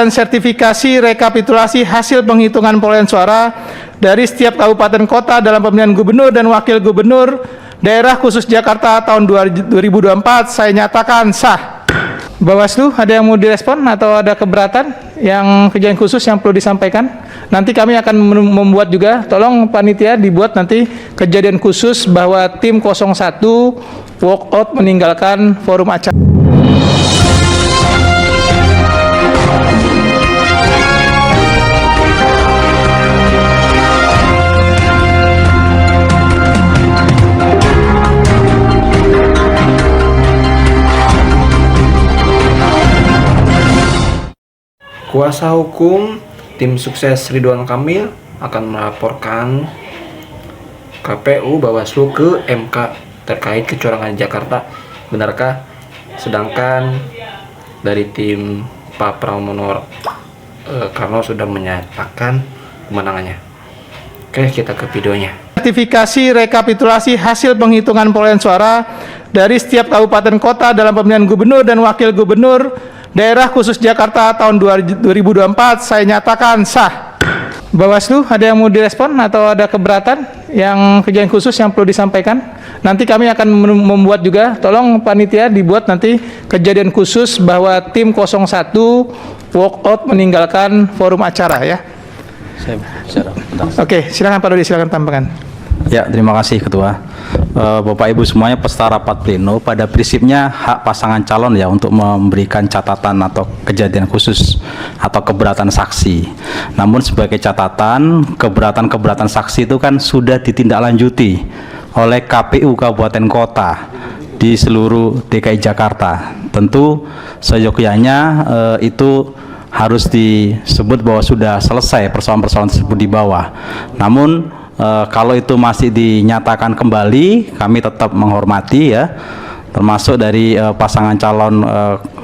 Dan sertifikasi rekapitulasi hasil penghitungan perolehan suara dari setiap kabupaten kota dalam pemilihan gubernur dan wakil gubernur daerah khusus Jakarta tahun 2024 saya nyatakan sah. Bawaslu, ada yang mau direspon atau ada keberatan yang kejadian khusus yang perlu disampaikan? Nanti kami akan membuat juga, tolong panitia dibuat nanti kejadian khusus bahwa tim 01 walk out meninggalkan forum acara. Kuasa hukum tim sukses Ridwan Kamil akan melaporkan KPU Bawaslu ke MK terkait kecurangan di Jakarta. Benarkah? Sedangkan dari tim Pak Pramono Karno sudah menyatakan kemenangannya. Oke, kita ke videonya. Sertifikasi rekapitulasi hasil penghitungan perolehan suara dari setiap kabupaten kota dalam pemilihan gubernur dan wakil gubernur daerah khusus Jakarta tahun 2024 saya nyatakan sah. Bawaslu, ada yang mau direspon atau ada keberatan yang kejadian khusus yang perlu disampaikan? Nanti kami akan membuat juga, tolong panitia dibuat nanti kejadian khusus bahwa tim 01 walk out meninggalkan forum acara ya. Oke, silakan Pak Dodi, silakan tambahkan. Ya, terima kasih Ketua. Bapak Ibu semuanya, peserta rapat pleno, pada prinsipnya hak pasangan calon ya untuk memberikan catatan atau kejadian khusus atau keberatan saksi. Namun sebagai catatan, keberatan saksi itu kan sudah ditindaklanjuti oleh KPU Kabupaten Kota di seluruh DKI Jakarta. Tentu seyogyanya itu harus disebut bahwa sudah selesai persoalan-persoalan tersebut di bawah. Namun kalau itu masih dinyatakan kembali, kami tetap menghormati ya, termasuk dari pasangan calon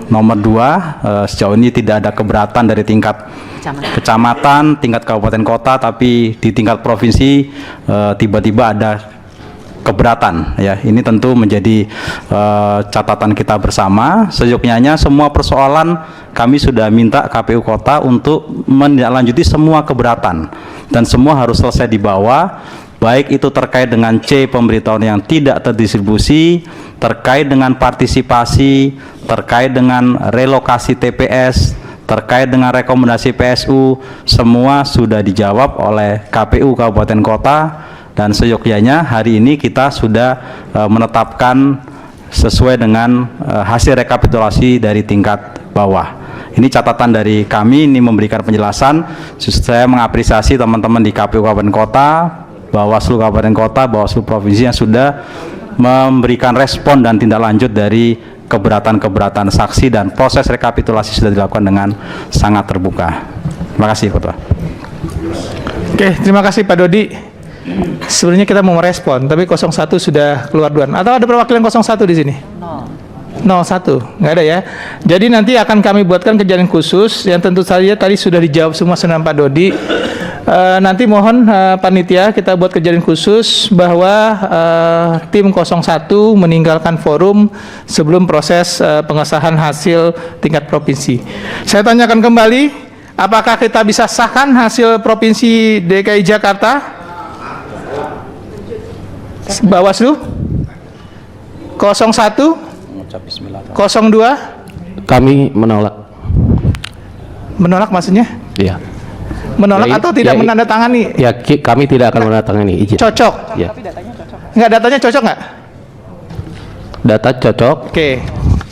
nomor 2. Sejauh ini tidak ada keberatan dari tingkat kecamatan, tingkat kabupaten kota, tapi di tingkat provinsi tiba-tiba ada keberatan ya. Ini tentu menjadi catatan kita bersama. Seyogyanya semua persoalan kami sudah minta KPU Kota untuk menindaklanjuti semua keberatan dan semua harus selesai di bawah, baik itu terkait dengan C pemberitahuan yang tidak terdistribusi, terkait dengan partisipasi, terkait dengan relokasi TPS, terkait dengan rekomendasi PSU, semua sudah dijawab oleh KPU Kabupaten Kota. Dan seyogyanya hari ini kita sudah menetapkan sesuai dengan hasil rekapitulasi dari tingkat bawah. Ini catatan dari kami, ini memberikan penjelasan. Saya mengapresiasi teman-teman di KPU Kabupaten Kota, Bawaslu Kabupaten Kota, Bawaslu Provinsi yang sudah memberikan respon dan tindak lanjut dari keberatan-keberatan saksi, dan proses rekapitulasi sudah dilakukan dengan sangat terbuka. Terima kasih Ketua. Oke, terima kasih Pak Dodi. Sebenarnya kita mau merespon, tapi 01 sudah keluar duluan. Atau ada perwakilan 01 di sini? 01, nggak ada ya. Jadi nanti akan kami buatkan kejadian khusus yang tentu saja tadi sudah dijawab semua senang Pak Dodi. Nanti mohon panitia kita buat kejadian khusus bahwa tim 01 meninggalkan forum sebelum proses pengesahan hasil tingkat provinsi. Saya tanyakan kembali, apakah kita bisa sahkan hasil provinsi DKI Jakarta? Bawaslu 01 02 kami menolak. Menolak maksudnya? Iya. Menolak ya, atau tidak ya, menandatangani? Ya, kami tidak akan menandatangani izin. Cocok? Ya. Nggak, datanya cocok nggak? Data cocok. Oke.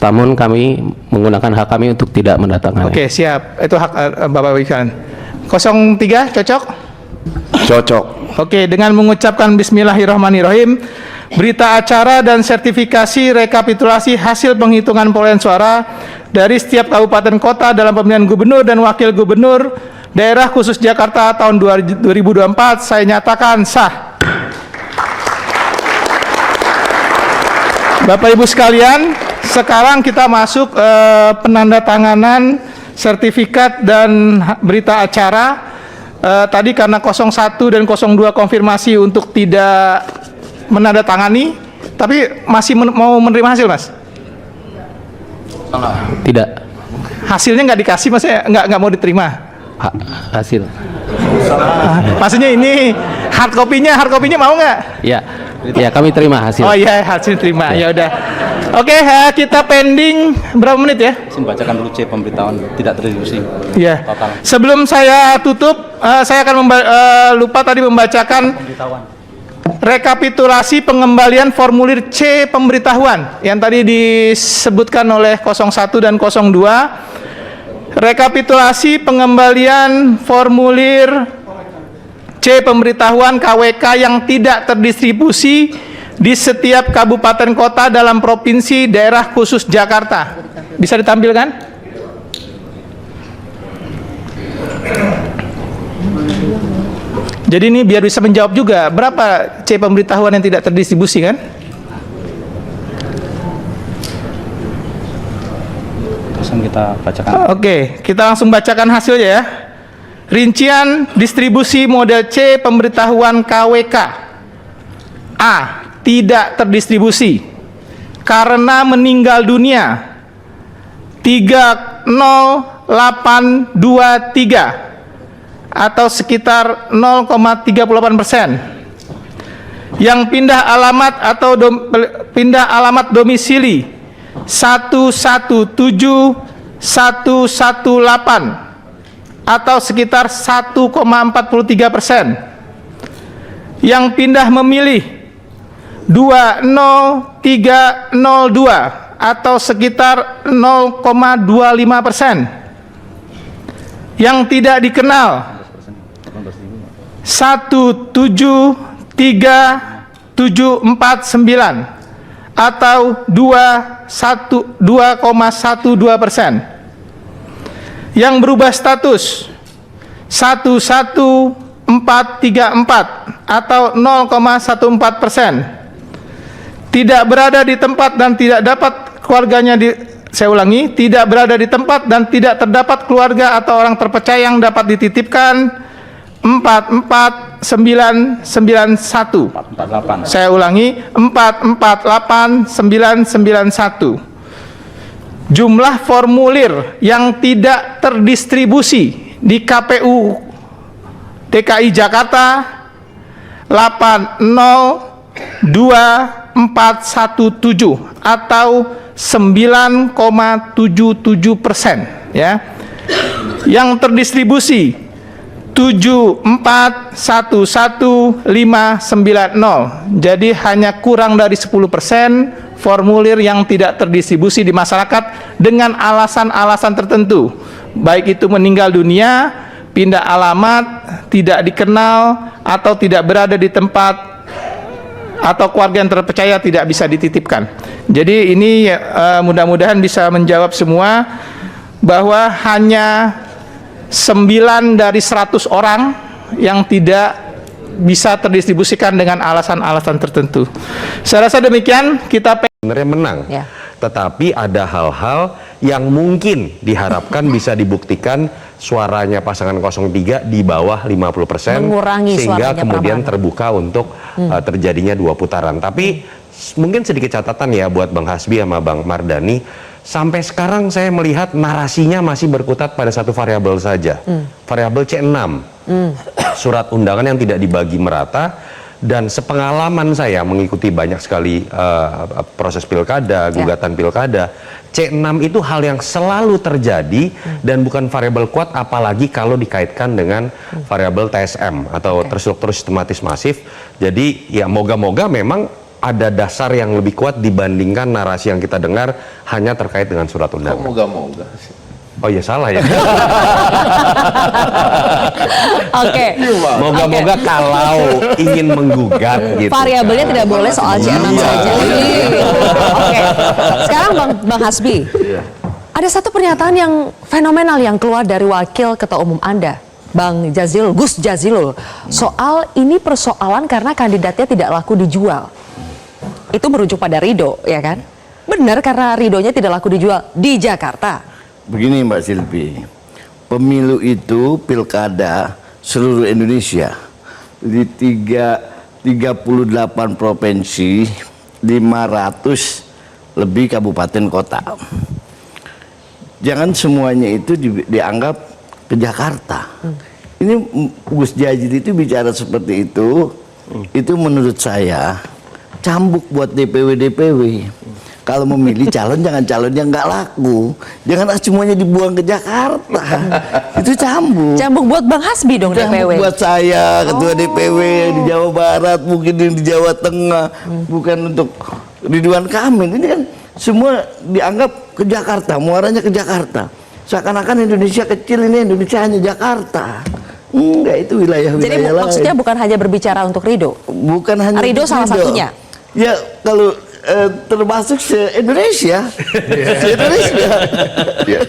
Namun kami menggunakan hak kami untuk tidak menandatangani. Oke, siap. Itu hak Bapak Wikan. 03 cocok? Cocok. Oke, dengan mengucapkan Bismillahirrahmanirrahim, berita acara dan sertifikasi rekapitulasi hasil penghitungan perolehan suara dari setiap kabupaten kota dalam pemilihan gubernur dan wakil gubernur daerah khusus Jakarta tahun 2024 saya nyatakan sah. Bapak Ibu sekalian, sekarang kita masuk penandatanganan sertifikat dan berita acara. Tadi karena 01 dan 02 konfirmasi untuk tidak menandatangani, tapi masih mau menerima hasil, Mas? Tidak. hasilnya nggak dikasih, maksudnya nggak mau diterima. Hasil. Maksudnya ini hard copy-nya mau nggak? Ya, ya kami terima hasil. Oh iya, hasil terima. Ya udah. Oke, kita pending berapa menit ya? Izin bacakan dulu C pemberitahuan tidak terdistribusi. Iya. Total. Sebelum saya tutup, saya akan lupa tadi membacakan rekapitulasi pengembalian formulir C pemberitahuan yang tadi disebutkan oleh 01 dan 02. Rekapitulasi pengembalian formulir C pemberitahuan KWK yang tidak terdistribusi di setiap kabupaten kota dalam provinsi daerah khusus Jakarta. Bisa ditampilkan? Jadi ini biar bisa menjawab juga, berapa C pemberitahuan yang tidak terdistribusi kan? Kita bacakan. Oke, kita langsung bacakan hasilnya ya. Rincian distribusi model C pemberitahuan KWK. A. Tidak terdistribusi karena meninggal dunia 30823 atau sekitar 0,38%. Yang pindah alamat atau pindah alamat domisili 117 118 atau sekitar 1,43%. Yang pindah memilih 20302 atau sekitar 0,25%. Yang tidak dikenal 173.749 atau 2,12%. Yang berubah status 11434 atau 0,14%. Tidak berada di tempat dan tidak dapat keluarganya saya ulangi, tidak berada di tempat dan tidak terdapat keluarga atau orang terpercaya yang dapat dititipkan 44991. 448. Saya ulangi, 448991. Jumlah formulir yang tidak terdistribusi di KPU DKI Jakarta 802.417 atau 9,77% ya. Yang terdistribusi 7411590. Jadi hanya kurang dari 10% formulir yang tidak terdistribusi di masyarakat dengan alasan-alasan tertentu, baik itu meninggal dunia, pindah alamat, tidak dikenal, atau tidak berada di tempat, atau keluarga yang terpercaya tidak bisa dititipkan. Jadi ini mudah-mudahan bisa menjawab semua, bahwa hanya 9 dari 100 orang yang tidak bisa terdistribusikan dengan alasan-alasan tertentu. Saya rasa demikian. Kita sebenarnya menang, Ya. tetapi ada hal-hal yang mungkin diharapkan bisa dibuktikan suaranya pasangan 03 di bawah 50%, Mengurangi sehingga suaranya kemudian Prabowo. terbuka untuk terjadinya 2 putaran. Tapi mungkin sedikit catatan ya buat Bang Hasbi sama Bang Mardhani, sampai sekarang saya melihat narasinya masih berkutat pada satu variabel saja, variabel C6, surat undangan yang tidak dibagi merata. Dan sepengalaman saya mengikuti banyak sekali proses pilkada, gugatan pilkada, C6 itu hal yang selalu terjadi dan bukan variabel kuat, apalagi kalau dikaitkan dengan variabel TSM atau terstruktur sistematis masif. Jadi ya moga-moga memang ada dasar yang lebih kuat dibandingkan narasi yang kita dengar hanya terkait dengan surat undangan. Moga-moga. Oh ya salah ya. Oke. Moga-moga kalau ingin menggugat gitu. Variabelnya tidak boleh soal C6 saja. Oke. Sekarang Bang Hasbi. Ada satu pernyataan yang fenomenal yang keluar dari wakil ketua umum Anda, Bang Jazilul, Gus Jazilul, soal ini persoalan karena kandidatnya tidak laku dijual. Itu merujuk pada Ridho, ya kan? Benar, karena Ridhonya tidak laku dijual di Jakarta. Begini Mbak Silvi, pemilu itu pilkada seluruh Indonesia di 38 provinsi, 500 lebih kabupaten kota. jangan semuanya itu dianggap ke Jakarta. Ini Gus Jazil itu bicara seperti itu menurut saya cambuk buat DPW. Kalau memilih calon, jangan calon yang nggak laku, jangan semuanya dibuang ke Jakarta. Itu cambuk. Cambuk buat Bang Hasbi dong DPW. Buat saya ketua DPW di Jawa Barat, mungkin yang di Jawa Tengah, bukan untuk Ridwan Kamil. Ini kan semua dianggap ke Jakarta, muaranya ke Jakarta. Seakan-akan Indonesia kecil, ini Indonesia hanya Jakarta. Enggak, itu wilayah-wilayah Jadi lain. maksudnya bukan hanya berbicara untuk Ridho. Bukan hanya Ridho salah satunya. Ya kalau termasuk se-Indonesia. Se-Indonesia. Ya.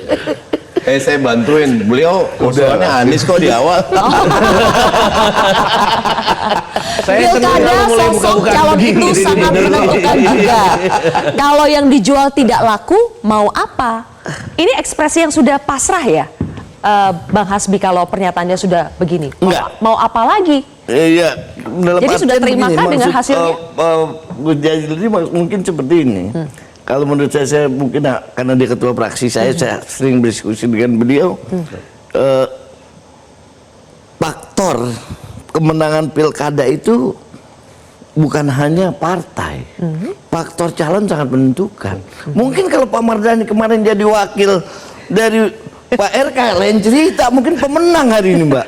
Saya bantuin beliau usulannya Anies kok di awal. Pilkada sosok calon itu sangat menentukan juga. Kalau yang dijual tidak laku, mau apa? Ini ekspresi yang sudah pasrah ya, Bang Hasbi, kalau pernyataannya sudah begini. Mau apa lagi? Iya, dalam Jadi sudah artian terimakah begini, dengan maksud, hasilnya? Gus Jazil ini mungkin seperti ini. Kalau menurut saya mungkin karena dia ketua fraksi saya sering berdiskusi dengan beliau. Faktor kemenangan pilkada itu bukan hanya partai, faktor calon sangat menentukan. Mungkin kalau Pak Mardhani kemarin jadi wakil dari Pak RK, lain cerita, mungkin pemenang hari ini, Mbak.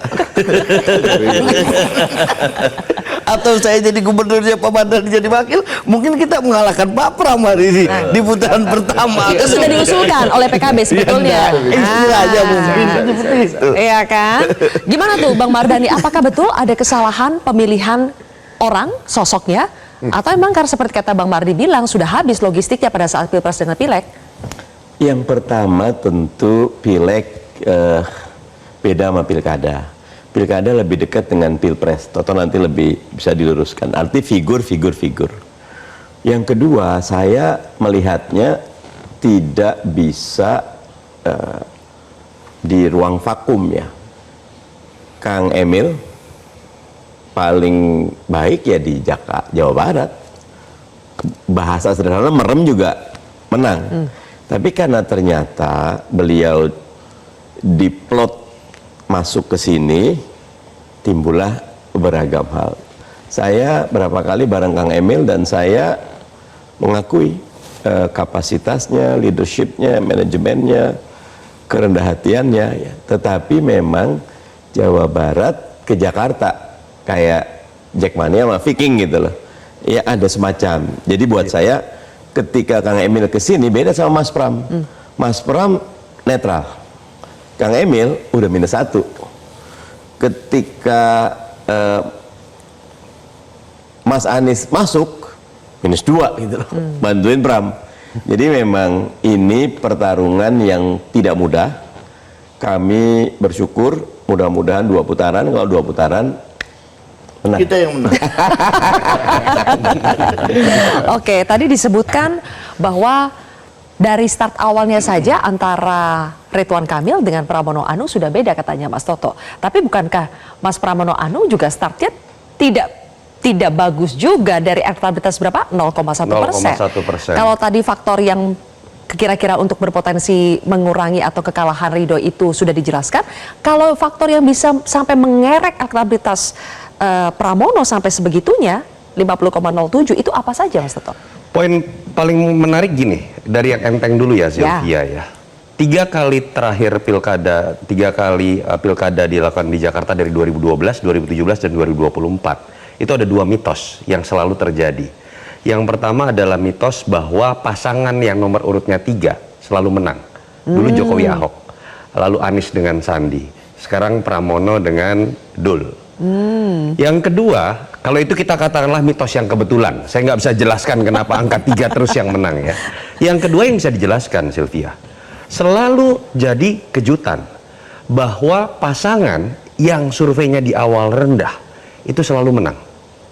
Atau saya jadi gubernurnya Pak Mardhani jadi wakil, mungkin kita mengalahkan Pak Pram hari ini di putaran pertama. Itu sudah diusulkan oleh PKB sebetulnya. Istilahnya mungkin seperti itu. Iya kan? Gimana tuh Bang Mardhani? Apakah betul ada kesalahan pemilihan orang, sosoknya? Atau emang karena seperti kata Bang Mardi bilang, sudah habis logistiknya pada saat Pilpres dengan Pileg? Yang pertama tentu Pileg beda sama Pilkada. Pilkada lebih dekat dengan Pilpres, atau nanti lebih bisa diluruskan. Arti figur. Yang kedua, saya melihatnya tidak bisa di ruang vakum ya. Kang Emil paling baik ya di Jawa Barat. Bahasa sederhana merem juga menang. Tapi karena ternyata beliau diplot masuk ke sini, timbullah beragam hal. Saya berapa kali bareng Kang Emil dan saya mengakui kapasitasnya, leadershipnya, manajemennya, kerendah hatiannya. Ya. Tetapi memang Jawa Barat ke Jakarta kayak Jackmania sama Viking gitu loh. Ya ada semacam. Jadi buat saya ketika Kang Emil ke sini beda sama Mas Pram. Mas Pram netral. Kang Emil udah -1. Ketika Mas Anies masuk -2 gitu loh. Bantuin Pram. Jadi memang ini pertarungan yang tidak mudah. Kami bersyukur mudah-mudahan 2 putaran. Kalau 2 putaran menang. Kita yang menang. Oke, tadi disebutkan bahwa dari start awalnya saja antara Ridwan Kamil dengan Pramono Anung sudah beda katanya Mas Toto. Tapi bukankah Mas Pramono Anung juga startnya tidak bagus juga dari elektabilitas berapa? 0,1%. Kalau tadi faktor yang kira-kira untuk berpotensi mengurangi atau kekalahan Ridho itu sudah dijelaskan, kalau faktor yang bisa sampai mengerek elektabilitas Pramono sampai sebegitunya 50,07 itu apa saja Mas Toto? Poin paling menarik gini, dari yang enteng dulu ya Sylvia ya. 3 kali terakhir pilkada, 3 kali pilkada dilakukan di Jakarta dari 2012, 2017 dan 2024. Itu ada 2 mitos yang selalu terjadi. Yang pertama adalah mitos bahwa pasangan yang nomor urutnya 3 selalu menang. Dulu Jokowi Ahok, lalu Anies dengan Sandi, sekarang Pramono dengan Dul. Yang kedua, kalau itu kita katakanlah mitos yang kebetulan. Saya nggak bisa jelaskan kenapa angka 3 terus yang menang ya. Yang kedua yang bisa dijelaskan Sylvia, selalu jadi kejutan bahwa pasangan yang surveinya di awal rendah itu selalu menang.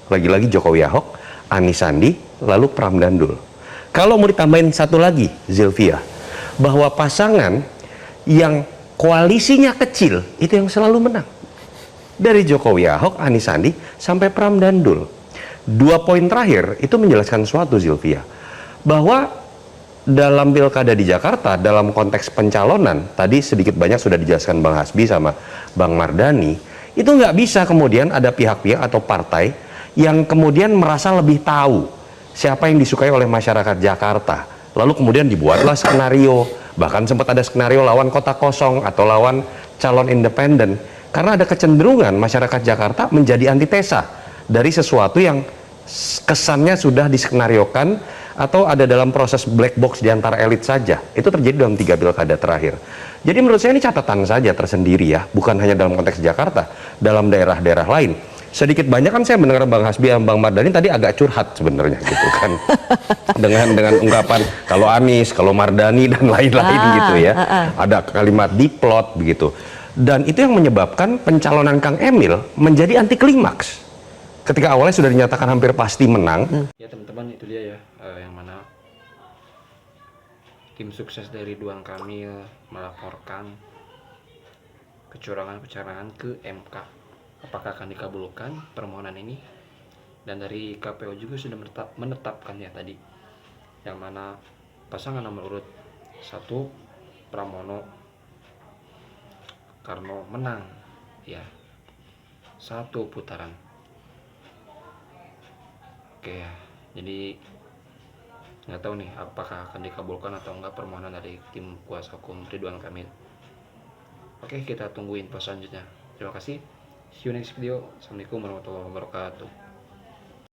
Lagi-lagi Jokowi Ahok, Anies Sandi, lalu Pram dan Dul. Kalau mau ditambahin satu lagi Sylvia, bahwa pasangan yang koalisinya kecil itu yang selalu menang. Dari Jokowi Ahok, Anies Sandi, sampai Pram dan Dul. 2 poin terakhir itu menjelaskan suatu Sylvia, bahwa dalam pilkada di Jakarta, dalam konteks pencalonan, tadi sedikit banyak sudah dijelaskan Bang Hasbi sama Bang Mardani, itu nggak bisa kemudian ada pihak-pihak atau partai yang kemudian merasa lebih tahu siapa yang disukai oleh masyarakat Jakarta. Lalu kemudian dibuatlah skenario, bahkan sempat ada skenario lawan kota kosong atau lawan calon independen. Karena ada kecenderungan masyarakat Jakarta menjadi antitesa dari sesuatu yang kesannya sudah diskenariokan atau ada dalam proses black box di antara elit saja. Itu terjadi dalam 3 pilkada terakhir. Jadi menurut saya ini catatan saja tersendiri ya, bukan hanya dalam konteks Jakarta, dalam daerah-daerah lain. Sedikit banyak kan saya mendengar Bang Hasbi dan Bang Mardani tadi agak curhat sebenarnya gitu kan. dengan ungkapan kalau Anies, kalau Mardani dan lain-lain gitu ya. Ada kalimat diplot begitu. Dan itu yang menyebabkan pencalonan Kang Emil menjadi anti klimaks. Ketika awalnya sudah dinyatakan hampir pasti menang. Ya teman-teman, itu dia ya yang mana tim sukses dari Ridwan Kamil melaporkan kecurangan-kecurangan ke MK. Apakah akan dikabulkan permohonan ini? Dan dari KPU juga sudah menetapkan ya tadi, yang mana pasangan nomor urut 1 Pramono Karno menang ya 1 putaran. Oke ya, jadi nggak tahu nih apakah akan dikabulkan atau enggak permohonan dari tim kuasa hukum Ridwan Kamil. Oke, kita tunggu info selanjutnya. Terima kasih. See you next video. Assalamualaikum warahmatullahi wabarakatuh.